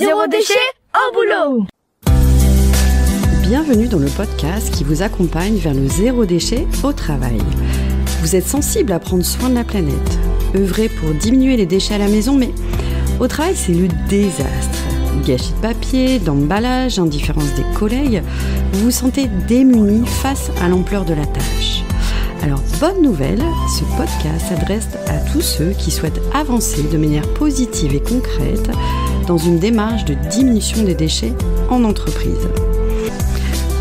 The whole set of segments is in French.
Zéro déchet au boulot! Bienvenue dans le podcast qui vous accompagne vers le zéro déchet au travail. Vous êtes sensible à prendre soin de la planète, œuvrer pour diminuer les déchets à la maison, mais au travail c'est le désastre. Gâchis de papier, d'emballage, indifférence des collègues, vous vous sentez démuni face à l'ampleur de la tâche. Alors, bonne nouvelle, ce podcast s'adresse à tous ceux qui souhaitent avancer de manière positive et concrète dans une démarche de diminution des déchets en entreprise.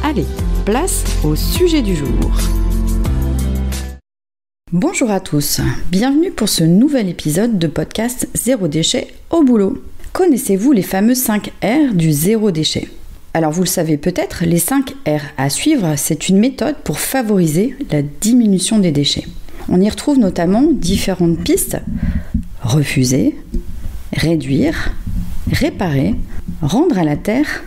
Allez, place au sujet du jour. Bonjour à tous, bienvenue pour ce nouvel épisode de podcast Zéro déchet au boulot. Connaissez-vous les fameux 5 R du zéro déchet ? Alors vous le savez peut-être, les 5 R à suivre, c'est une méthode pour favoriser la diminution des déchets. On y retrouve notamment différentes pistes: refuser, réduire, réparer, rendre à la terre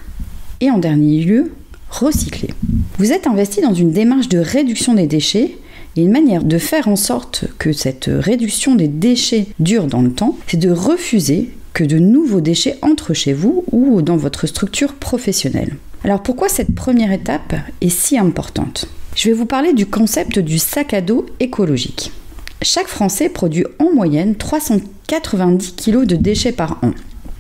et en dernier lieu, recycler. Vous êtes investi dans une démarche de réduction des déchets et une manière de faire en sorte que cette réduction des déchets dure dans le temps, c'est de refuser que de nouveaux déchets entrent chez vous ou dans votre structure professionnelle. Alors pourquoi cette première étape est si importante ? Je vais vous parler du concept du sac à dos écologique. Chaque Français produit en moyenne 390 kg de déchets par an.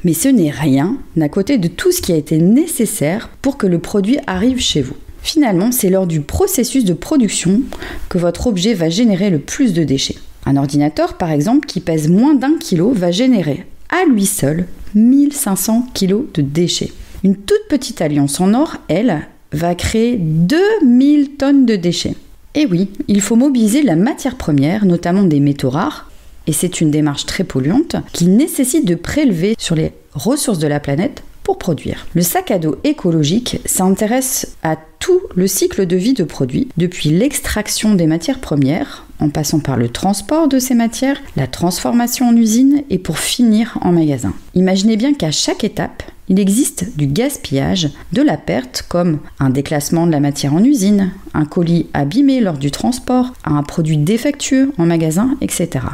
Mais ce n'est rien à côté de tout ce qui a été nécessaire pour que le produit arrive chez vous. Finalement, c'est lors du processus de production que votre objet va générer le plus de déchets. Un ordinateur, par exemple, qui pèse moins d'1 kg va générer à lui seul 1500 kg de déchets. Une toute petite alliance en or, elle, va créer 2000 tonnes de déchets. Et oui, il faut mobiliser la matière première, notamment des métaux rares, et c'est une démarche très polluante qui nécessite de prélever sur les ressources de la planète pour produire. Le sac à dos écologique s'intéresse à tout le cycle de vie de produits, depuis l'extraction des matières premières, en passant par le transport de ces matières, la transformation en usine et pour finir en magasin. Imaginez bien qu'à chaque étape, il existe du gaspillage, de la perte comme un déclassement de la matière en usine, un colis abîmé lors du transport, un produit défectueux en magasin, etc.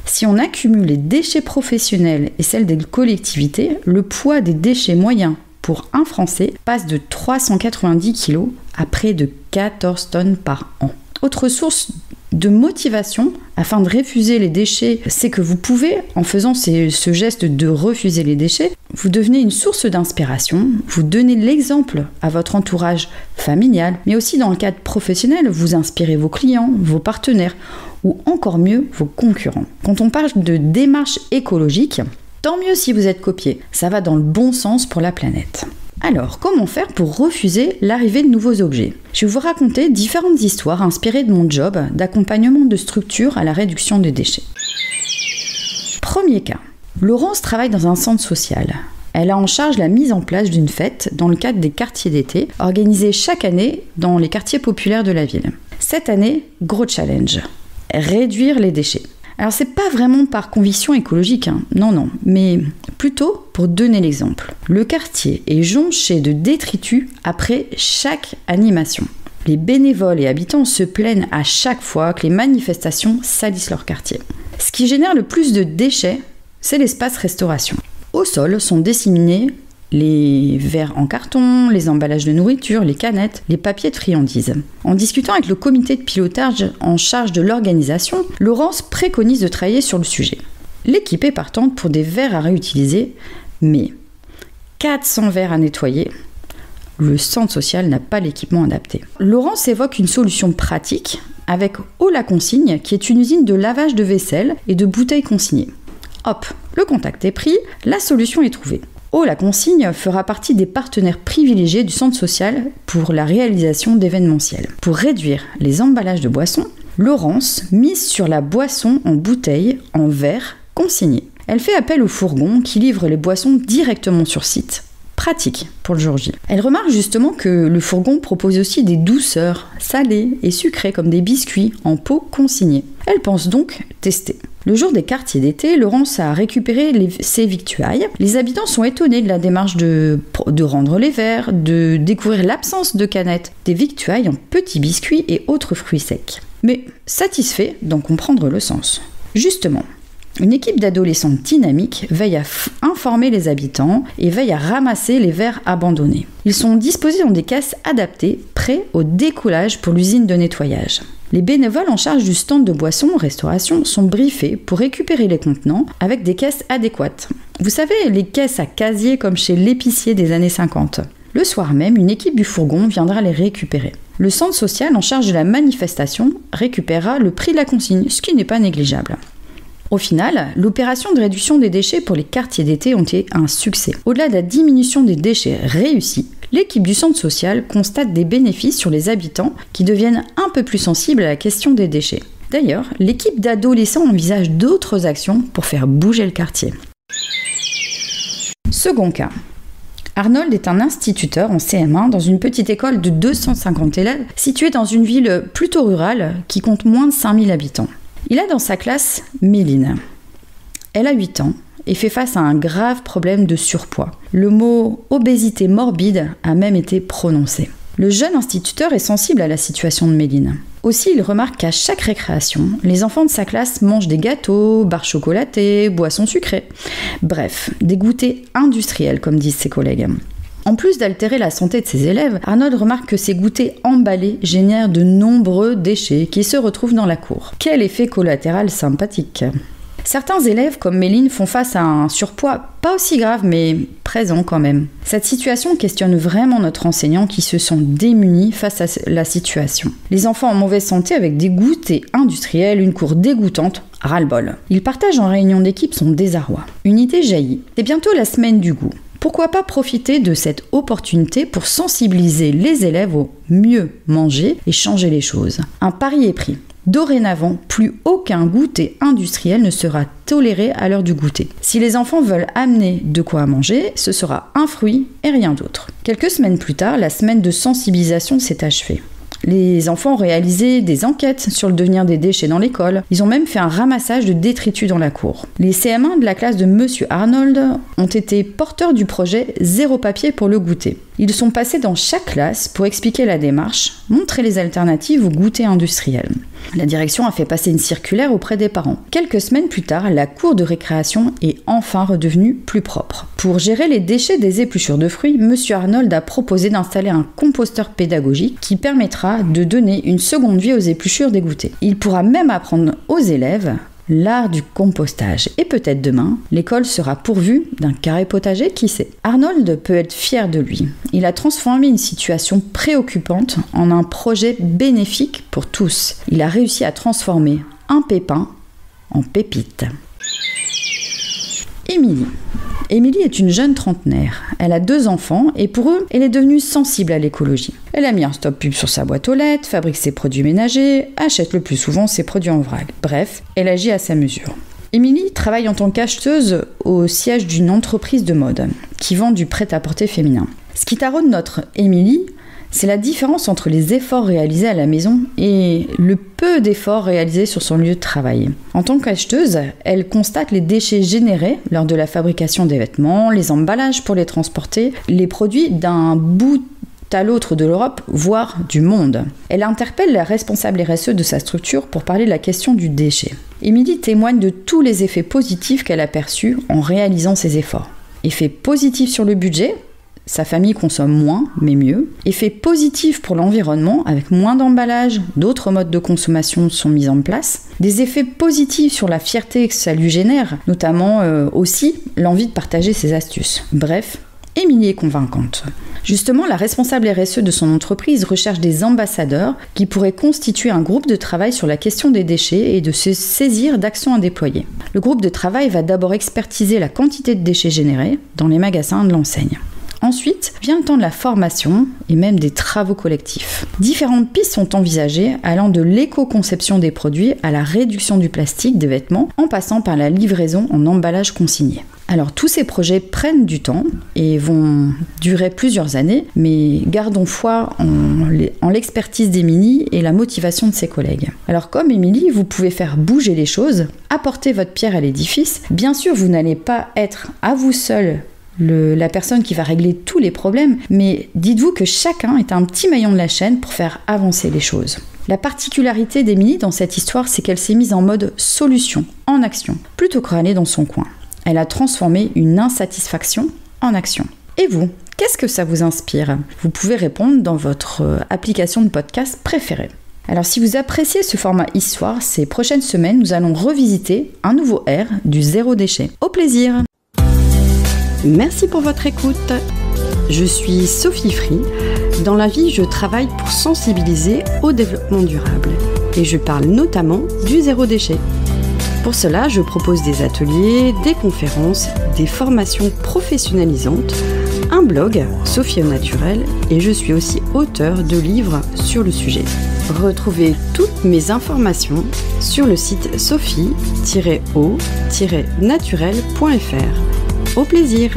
Si on accumule les déchets professionnels et celles des collectivités, le poids des déchets moyens pour un Français passe de 390 kg à près de 14 tonnes par an. Autre source de motivation afin de refuser les déchets, c'est que vous pouvez, en faisant ce geste de refuser les déchets, vous devenez une source d'inspiration, vous donnez l'exemple à votre entourage familial, mais aussi dans le cadre professionnel, vous inspirez vos clients, vos partenaires, ou encore mieux, vos concurrents. Quand on parle de démarche écologique, tant mieux si vous êtes copié, ça va dans le bon sens pour la planète. Alors, comment faire pour refuser l'arrivée de nouveaux objets ? Je vais vous raconter différentes histoires inspirées de mon job d'accompagnement de structures à la réduction des déchets. Premier cas, Laurence travaille dans un centre social. Elle a en charge la mise en place d'une fête dans le cadre des quartiers d'été, organisés chaque année dans les quartiers populaires de la ville. Cette année, gros challenge, réduire les déchets. Alors c'est pas vraiment par conviction écologique, non, mais plutôt pour donner l'exemple. Le quartier est jonché de détritus après chaque animation. Les bénévoles et habitants se plaignent à chaque fois que les manifestations salissent leur quartier. Ce qui génère le plus de déchets, c'est l'espace restauration. Au sol sont disséminés les verres en carton, les emballages de nourriture, les canettes, les papiers de friandises. En discutant avec le comité de pilotage en charge de l'organisation, Laurence préconise de travailler sur le sujet. L'équipe est partante pour des verres à réutiliser, mais 400 verres à nettoyer, le centre social n'a pas l'équipement adapté. Laurence évoque une solution pratique avec Eau la Consigne, qui est une usine de lavage de vaisselle et de bouteilles consignées. Hop, le contact est pris, la solution est trouvée. Eau la Consigne fera partie des partenaires privilégiés du centre social pour la réalisation d'événementiels. Pour réduire les emballages de boissons, Laurence mise sur la boisson en bouteille, en verre, consignée. Elle fait appel au fourgon qui livre les boissons directement sur site. Pratique pour le jour J. Elle remarque justement que le fourgon propose aussi des douceurs salées et sucrées comme des biscuits en pot consignés. Elle pense donc tester. Le jour des quartiers d'été, Laurence a récupéré ses victuailles. Les habitants sont étonnés de la démarche de rendre les verres, de découvrir l'absence de canettes, des victuailles en petits biscuits et autres fruits secs. Mais satisfaits d'en comprendre le sens. Justement, Une équipe d'adolescents dynamiques veille à informer les habitants et veille à ramasser les verres abandonnés. Ils sont disposés dans des caisses adaptées, prêts au décollage pour l'usine de nettoyage. Les bénévoles en charge du stand de boissons, restauration, sont briefés pour récupérer les contenants avec des caisses adéquates. Vous savez, les caisses à casier comme chez l'épicier des années 50. Le soir même, une équipe du fourgon viendra les récupérer. Le centre social en charge de la manifestation récupérera le prix de la consigne, ce qui n'est pas négligeable. Au final, l'opération de réduction des déchets pour les quartiers d'été ont été un succès. Au-delà de la diminution des déchets réussie, l'équipe du centre social constate des bénéfices sur les habitants qui deviennent un peu plus sensibles à la question des déchets. D'ailleurs, l'équipe d'adolescents envisage d'autres actions pour faire bouger le quartier. Second cas. Arnold est un instituteur en CM1 dans une petite école de 250 élèves située dans une ville plutôt rurale qui compte moins de 5000 habitants. Il a dans sa classe Méline. Elle a 8 ans et fait face à un grave problème de surpoids. Le mot « obésité morbide » a même été prononcé. Le jeune instituteur est sensible à la situation de Méline. Aussi, il remarque qu'à chaque récréation, les enfants de sa classe mangent des gâteaux, barres chocolatées, boissons sucrées. Bref, des goûters industriels, comme disent ses collègues. En plus d'altérer la santé de ses élèves, Arnold remarque que ces goûters emballés génèrent de nombreux déchets qui se retrouvent dans la cour. Quel effet collatéral sympathique! Certains élèves, comme Méline, font face à un surpoids pas aussi grave, mais présent quand même. Cette situation questionne vraiment notre enseignant qui se sent démuni face à la situation. Les enfants en mauvaise santé avec des goûters industriels, une cour dégoûtante, ras-le-bol. Ils partagent en réunion d'équipe son désarroi. Une idée jaillit. C'est bientôt la semaine du goût. Pourquoi pas profiter de cette opportunité pour sensibiliser les élèves au mieux manger et changer les choses. Un pari est pris. Dorénavant, plus aucun goûter industriel ne sera toléré à l'heure du goûter. Si les enfants veulent amener de quoi manger, ce sera un fruit et rien d'autre. Quelques semaines plus tard, la semaine de sensibilisation s'est achevée. Les enfants ont réalisé des enquêtes sur le devenir des déchets dans l'école. Ils ont même fait un ramassage de détritus dans la cour. Les CM1 de la classe de Monsieur Arnold ont été porteurs du projet Zéro papier pour le goûter. Ils sont passés dans chaque classe pour expliquer la démarche, montrer les alternatives au goûter industriel. La direction a fait passer une circulaire auprès des parents. Quelques semaines plus tard, la cour de récréation est enfin redevenue plus propre. Pour gérer les déchets des épluchures de fruits, Monsieur Arnold a proposé d'installer un composteur pédagogique qui permettra de donner une seconde vie aux épluchures dégoûtées. Il pourra même apprendre aux élèves l'art du compostage. Et peut-être demain, l'école sera pourvue d'un carré potager, qui sait. Arnold peut être fier de lui. Il a transformé une situation préoccupante en un projet bénéfique pour tous. Il a réussi à transformer un pépin en pépite. Émilie est une jeune trentenaire. Elle a 2 enfants et pour eux, elle est devenue sensible à l'écologie. Elle a mis un stop pub sur sa boîte aux lettres, fabrique ses produits ménagers, achète le plus souvent ses produits en vrac. Bref, elle agit à sa mesure. Émilie travaille en tant qu'acheteuse au siège d'une entreprise de mode qui vend du prêt-à-porter féminin. Ce qui taraude notre Émilie, c'est la différence entre les efforts réalisés à la maison et le peu d'efforts réalisés sur son lieu de travail. En tant qu'acheteuse, elle constate les déchets générés lors de la fabrication des vêtements, les emballages pour les transporter, les produits d'un bout à l'autre de l'Europe, voire du monde. Elle interpelle la responsable RSE de sa structure pour parler de la question du déchet. Émilie témoigne de tous les effets positifs qu'elle a perçus en réalisant ces efforts. Effets positifs sur le budget, sa famille consomme moins, mais mieux. Effet positif pour l'environnement, avec moins d'emballage, d'autres modes de consommation sont mis en place. Des effets positifs sur la fierté que ça lui génère, notamment aussi l'envie de partager ses astuces. Bref, Émilie est convaincante. Justement, la responsable RSE de son entreprise recherche des ambassadeurs qui pourraient constituer un groupe de travail sur la question des déchets et de se saisir d'actions à déployer. Le groupe de travail va d'abord expertiser la quantité de déchets générés dans les magasins de l'enseigne. Ensuite, vient le temps de la formation et même des travaux collectifs. Différentes pistes sont envisagées allant de l'éco-conception des produits à la réduction du plastique des vêtements en passant par la livraison en emballage consigné. Alors tous ces projets prennent du temps et vont durer plusieurs années, mais gardons foi en l'expertise d'Émilie et la motivation de ses collègues. Alors comme Émilie, vous pouvez faire bouger les choses, apporter votre pierre à l'édifice. Bien sûr, vous n'allez pas être à vous seul la personne qui va régler tous les problèmes, mais dites-vous que chacun est un petit maillon de la chaîne pour faire avancer les choses. La particularité d'Émilie dans cette histoire, c'est qu'elle s'est mise en mode solution, en action, plutôt que râler dans son coin. Elle a transformé une insatisfaction en action. Et vous, qu'est-ce que ça vous inspire ? Vous pouvez répondre dans votre application de podcast préférée. Alors si vous appréciez ce format histoire, ces prochaines semaines, nous allons revisiter un nouveau R du zéro déchet. Au plaisir ! Merci pour votre écoute. Je suis Sophie Free. Dans la vie, je travaille pour sensibiliser au développement durable et je parle notamment du zéro déchet. Pour cela, je propose des ateliers, des conférences, des formations professionnalisantes, un blog, Sophie au naturel, et je suis aussi auteure de livres sur le sujet. Retrouvez toutes mes informations sur le site sophie-o-naturel.fr. Au plaisir!